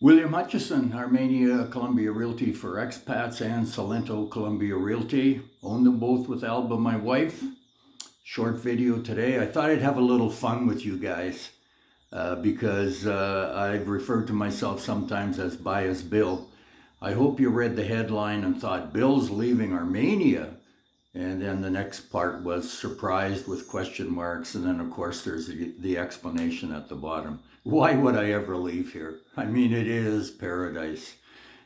William Hutchison, Armenia, Columbia Realty for expats, and Salento, Columbia Realty. Own them both with Alba, my wife. Short video today. I thought I'd have a little fun with you guys because I've referred to myself sometimes as Bias Bill. I hope you read the headline and thought, Bill's leaving Armenia. And then the next part was surprised with question marks. And then, of course, there's the explanation at the bottom. Why would I ever leave here? I mean, it is paradise.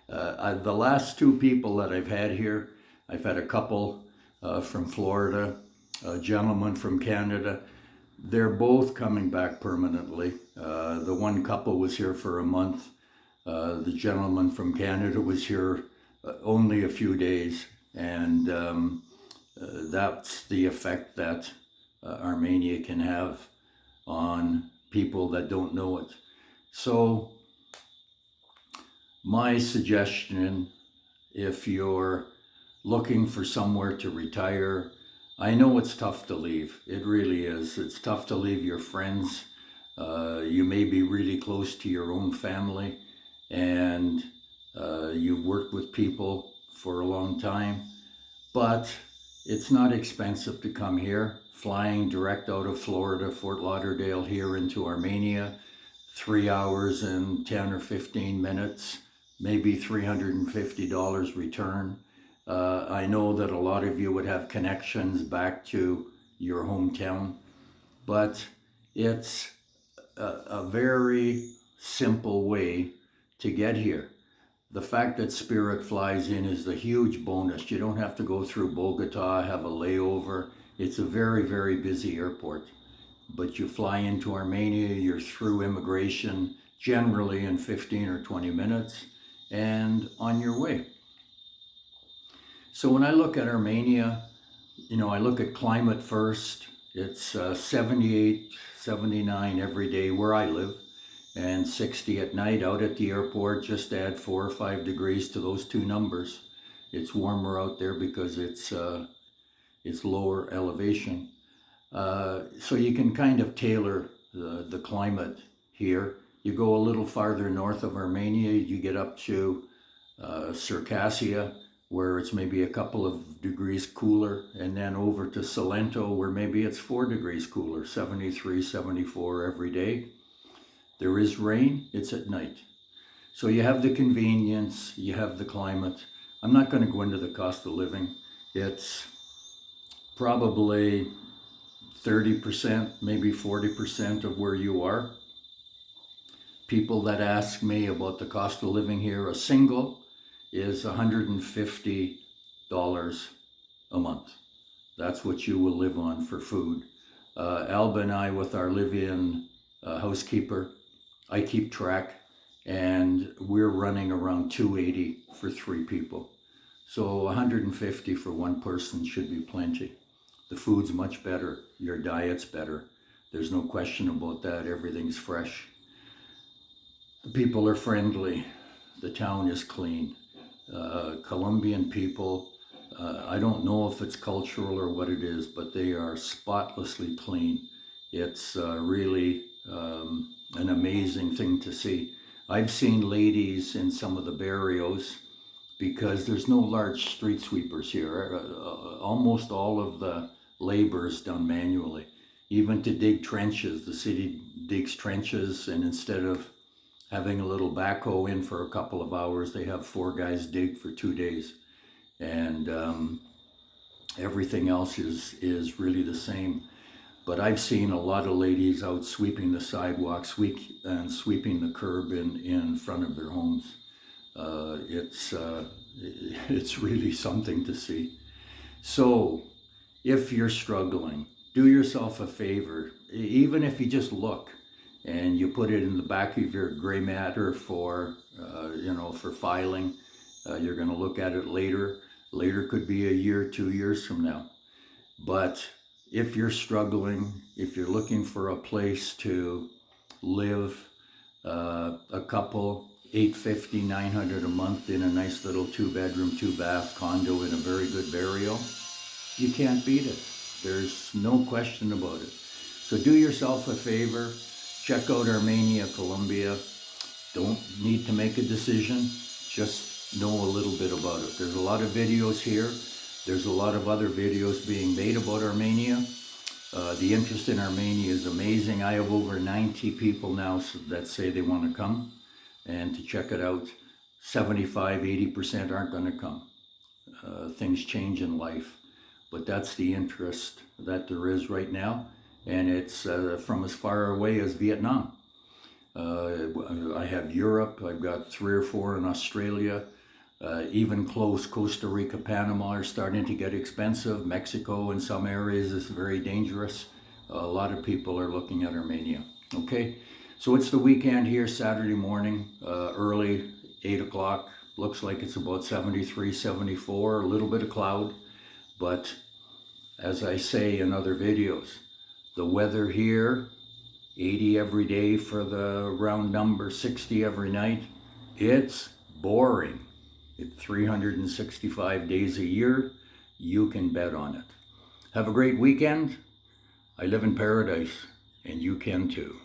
The last two people that I've had here, I've had a couple from Florida, a gentleman from Canada. They're both coming back permanently. The one couple was here for a month. The gentleman from Canada was here only a few days. And that's the effect that Armenia can have on people that don't know it. So my suggestion, if you're looking for somewhere to retire, I know it's tough to leave. It really is. It's tough to leave your friends. You may be really close to your own family, and you've worked with people for a long time, but it's not expensive to come here. Flying direct out of Florida, Fort Lauderdale, here into Armenia, 3 hours and 10 or 15 minutes, maybe $350 return. I know that a lot of you would have connections back to your hometown, but it's a very simple way to get here. The fact that Spirit flies in is a huge bonus. You don't have to go through Bogota, have a layover. It's a very, very busy airport. But you fly into Armenia, you're through immigration, generally in 15 or 20 minutes, and on your way. So when I look at Armenia, I look at climate first. It's 78, 79 every day where I live, and 60 at night out at the airport. Just add 4 or 5 degrees to those two numbers. It's warmer out there because it's lower elevation. So you can kind of tailor the climate here. You go a little farther north of Armenia, you get up to Circassia, where it's maybe a couple of degrees cooler, and then over to Salento, where maybe it's 4 degrees cooler, 73, 74 every day. There is rain, it's at night. So you have the convenience, you have the climate. I'm not going to go into the cost of living. It's probably 30%, maybe 40% of where you are. People that ask me about the cost of living here, a single is $150 a month. That's what you will live on for food. Alba and I, with our live-in housekeeper, I keep track, and we're running around $280 for 3 people. So $150 for one person should be plenty. The food's much better. Your diet's better. There's no question about that. Everything's fresh. The people are friendly. The town is clean. Colombian people, I don't know if it's cultural or what it is, but they are spotlessly clean. It's really an amazing thing to see. I've seen ladies in some of the barrios, because there's no large street sweepers here. Almost all of the labor is done manually. Even to dig trenches, the city digs trenches, and instead of having a little backhoe in for a couple of hours, they have 4 guys dig for 2 days. And everything else is really the same. But I've seen a lot of ladies out sweeping the sidewalk, sweeping the curb in front of their homes. It's really something to see. So if you're struggling, do yourself a favor. Even if you just look and you put it in the back of your gray matter for filing, you're going to look at it later. Later could be a year, 2 years from now. But if you're struggling, if you're looking for a place to live, a couple, $850, $900 a month in a nice little 2-bedroom, 2-bath condo in a very good barrio, you can't beat it. There's no question about it. So do yourself a favor, check out Armenia, Colombia. Don't need to make a decision, just know a little bit about it. There's a lot of videos here. There's a lot of other videos being made about Armenia. The interest in Armenia is amazing. I have over 90 people now that say they want to come and to check it out. 75–80% aren't going to come. Things change in life, but that's the interest that there is right now, and it's from as far away as Vietnam. I have Europe, I've got 3 or 4 in Australia, even close, Costa Rica, Panama are starting to get expensive. Mexico in some areas is very dangerous. A lot of people are looking at Armenia. Okay, so it's the weekend here, Saturday morning, early, 8 o'clock. Looks like it's about 73, 74, a little bit of cloud. But as I say in other videos, the weather here, 80 every day for the round number, 60 every night. It's boring. It's 365 days a year. You can bet on it. Have a great weekend. I live in paradise, and you can too.